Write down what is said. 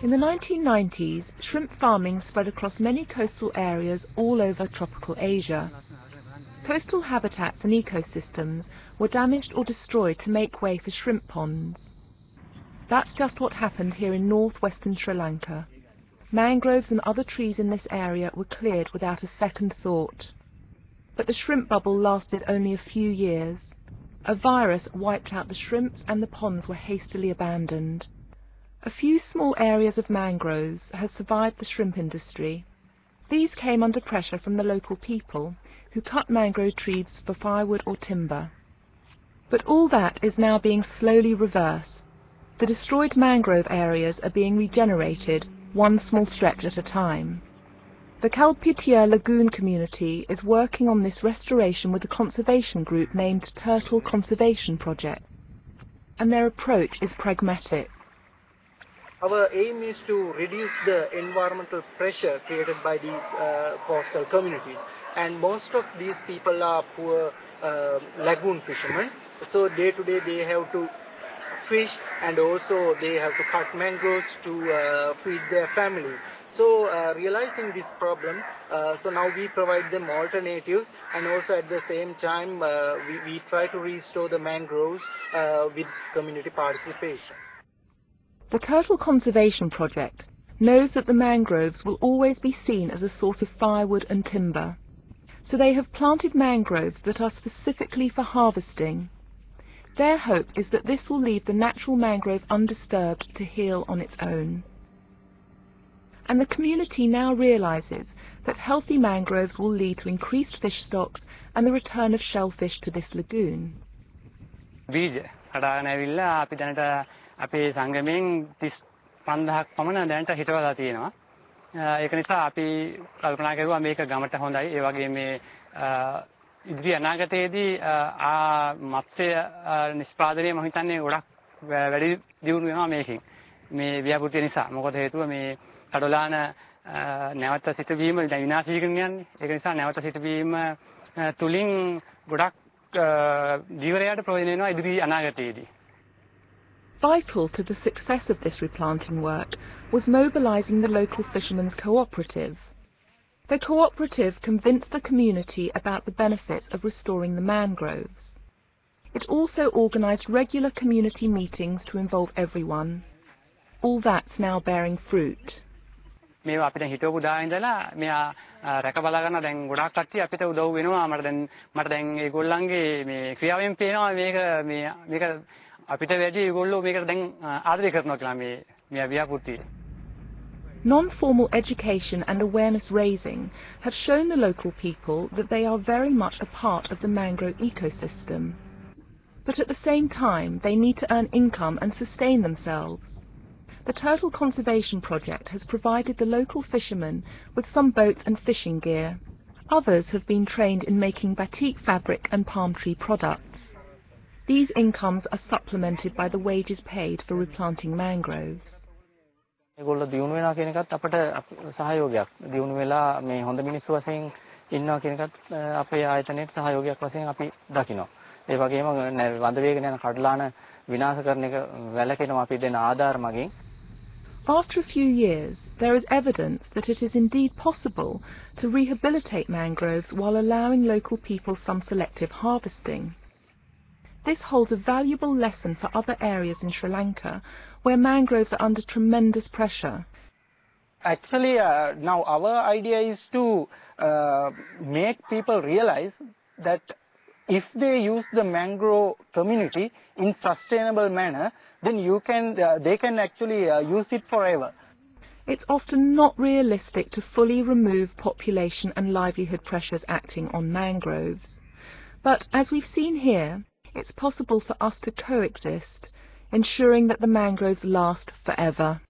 In the 1990s, shrimp farming spread across many coastal areas all over tropical Asia. Coastal habitats and ecosystems were damaged or destroyed to make way for shrimp ponds. That's just what happened here in northwestern Sri Lanka. Mangroves and other trees in this area were cleared without a second thought. But the shrimp bubble lasted only a few years. A virus wiped out the shrimps and the ponds were hastily abandoned. A few small areas of mangroves has survived the shrimp industry. These came under pressure from the local people, who cut mangrove trees for firewood or timber. But all that is now being slowly reversed. The destroyed mangrove areas are being regenerated, one small stretch at a time. The Kalpitiya lagoon community is working on this restoration with a conservation group named Turtle Conservation Project, and their approach is pragmatic. Our aim is to reduce the environmental pressure created by these coastal communities, and most of these people are poor lagoon fishermen, so day to day they have to fish and also they have to cut mangroves to feed their families. So realizing this problem, so now we provide them alternatives, and also at the same time we try to restore the mangroves with community participation. The Turtle Conservation Project knows that the mangroves will always be seen as a source of firewood and timber, so they have planted mangroves that are specifically for harvesting. Their hope is that this will leave the natural mangrove undisturbed to heal on its own. And the community now realizes that healthy mangroves will lead to increased fish stocks and the return of shellfish to this lagoon. අපේ සංගමයෙන් 35ක් පමණ දැනට හිටවලා තියෙනවා. ඒක නිසා අපි කල්පනා කරුවා මේක ගමට හොඳයි. ඒ වගේ මේ ඉදිරි අනාගතයේදී මත්ස්‍ය නිෂ්පාදනය මම හිතන්නේ ගොඩක් වැඩි දියුණු වෙනවා මේකෙන්. මේ ව්‍යාපෘතිය නිසා. මොකද හේතුව මේ කඩොලාන නැවත සිටවීම දැන් විනාශ වීගෙන යන්නේ. ඒක නිසා නැවත සිටවීම තුලින් ගොඩක් ජීවරයාට ප්‍රයෝජන වෙනවා ඉදිරි අනාගතයේදී. Vital to the success of this replanting work was mobilising the local fishermen's cooperative. The cooperative convinced the community about the benefits of restoring the mangroves. It also organised regular community meetings to involve everyone. All that's now bearing fruit. මේවා අපිට හිතවපු දා ඉඳලා මෙයා රැක බලා ගන්න දැන් ගොඩාක් කට්ටිය අපිට උදව් වෙනවා. මට දැන් ඒගොල්ලන්ගේ මේ ක්‍රියාවෙන් පේනවා මේක අපිට වැඩි ඒගොල්ලෝ මේකට දැන් ආදරය කරනවා කියලා මේ ව්‍යාපෘතිය. Non-formal education and awareness raising have shown the local people that they are very much a part of the mangrove ecosystem. But at the same time, they need to earn income and sustain themselves. The Turtle Conservation Project has provided the local fishermen with some boats and fishing gear. Others have been trained in making batik fabric and palm tree products. These incomes are supplemented by the wages paid for replanting mangroves. ඒගොල්ලෝ දියුණු වෙනවා කියන එකත් අපට සහයෝගයක්. දියුණු වෙලා මේ හොඳ මිනිස්සු වශයෙන් ඉන්නවා කියන එකත් අපේ ආයතනයේ සහයෝගයක් වශයෙන් අපි දකිනවා. ඒ වගේම වඳ වේගන යන කඩලාන විනාශ කරන එක වැළකෙනවා අපි දෙන ආධාර මගින්. After a few years, there is evidence that it is indeed possible to rehabilitate mangroves while allowing local people some selective harvesting. This holds a valuable lesson for other areas in Sri Lanka where mangroves are under tremendous pressure. Actually, now our idea is to make people realize that if they use the mangrove community in sustainable manner, then they can actually use it forever. It's often not realistic to fully remove population and livelihood pressures acting on mangroves. But as we've seen here, it's possible for us to coexist, ensuring that the mangroves last forever.